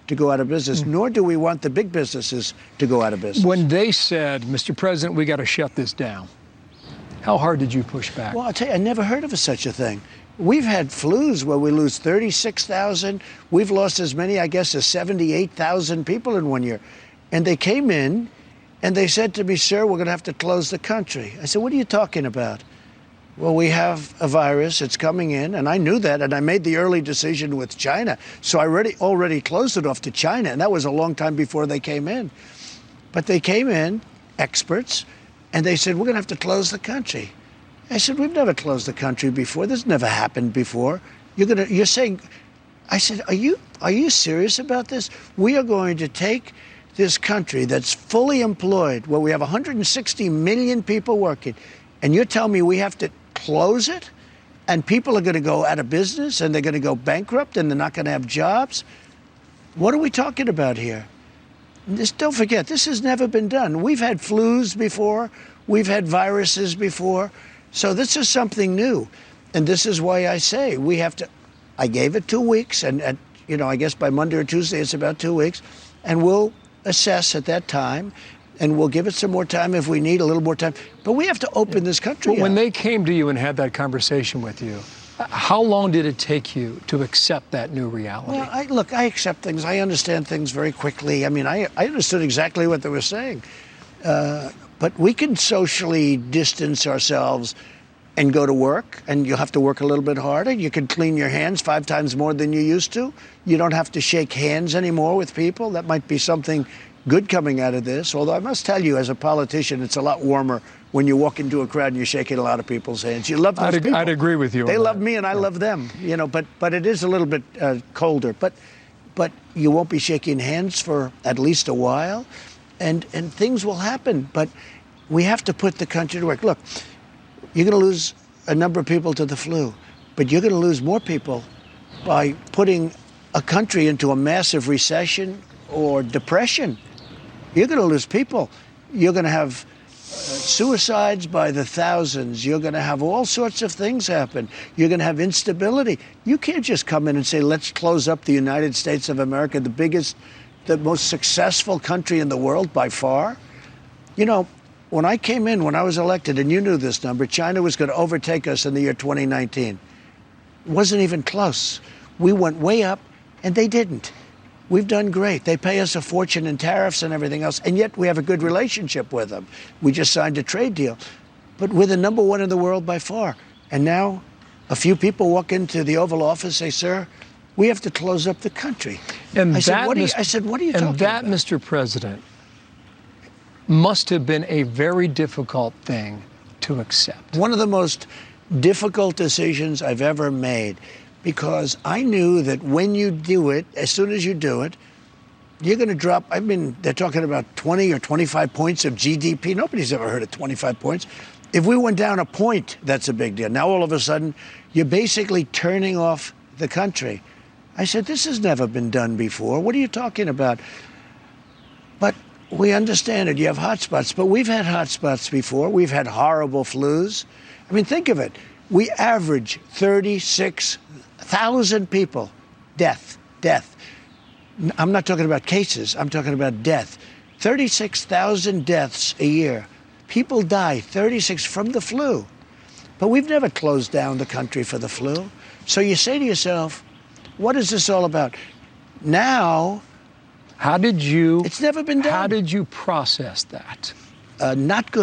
to go out of business, nor do we want the big businesses to go out of business. When they said, Mr. President, we got to shut this down, how hard did you push back? Well, I'll tell you, I never heard of such a thing. We've had flus where we lose 36,000. We've lost as many, I guess, as 78,000 people in 1 year. And they came in and they said to me, sir, we're going to have to close the country. I said, what are you talking about? Well, we have a virus. It's coming in. And I knew that. And I made the early decision with China. So I already closed it off to China. And that was a long time before they came in. But they came in, experts, and they said, we're going to have to close the country. I said, we've never closed the country before. This never happened before. You're saying, I said, are you serious about this? We are going to take this country that's fully employed, where we have 160 million people working, and you're telling me we have to close it? And people are going to go out of business, and they're going to go bankrupt, and they're not going to have jobs? What are we talking about here? Just don't forget, this has never been done. We've had flus before. We've had viruses before. So this is something new. And this is why I say we have to, I gave it 2 weeks, and I guess by Monday or Tuesday it's about 2 weeks, and we'll assess at that time, and we'll give it some more time if we need a little more time. But we have to open this country up. When they came to you and had that conversation with you, how long did it take you to accept that new reality? Well, I accept things. I understand things very quickly. I mean, I understood exactly what they were saying. But we can socially distance ourselves and go to work, and you'll have to work a little bit harder. You can clean your hands 5 times more than you used to. You don't have to shake hands anymore with people. That might be something good coming out of this. Although I must tell you, as a politician, it's a lot warmer when you walk into a crowd and you're shaking a lot of people's hands. You love those people. I'd agree with you. They love me and I love them, but it is a little bit colder. But you won't be shaking hands for at least a while, and things will happen. But we have to put the country to work. Look, you're going to lose a number of people to the flu, but you're going to lose more people by putting a country into a massive recession or depression. You're going to lose people. You're going to have suicides by the thousands. You're going to have all sorts of things happen. You're going to have instability. You can't just come in and say, let's close up the United States of America, the biggest, the most successful country in the world by far. When I came in, when I was elected, and you knew this number, China was going to overtake us in the year 2019. It wasn't even close. We went way up, and they didn't. We've done great. They pay us a fortune in tariffs and everything else, and yet we have a good relationship with them. We just signed a trade deal. But we're the number one in the world by far. And now a few people walk into the Oval Office and say, sir, we have to close up the country. And I said, what are you talking about? And that, Mr. President, must have been a very difficult thing to accept. One of the most difficult decisions I've ever made, because I knew that when you do it, as soon as you do it, you're going to drop. They're talking about 20 or 25 points of GDP. Nobody's ever heard of 25 points. If we went down a point, that's a big deal. Now, all of a sudden, you're basically turning off the country. I said, this has never been done before. What are you talking about? But we understand it. You have hot spots, but we've had hot spots before. We've had horrible flus. I mean, think of it. We average 36,000 people, death. I'm not talking about cases. I'm talking about death. 36,000 deaths a year. People die, 36 from the flu. But we've never closed down the country for the flu. So you say to yourself, what is this all about? Now, how did you? It's never been done. How did you process that? Not good.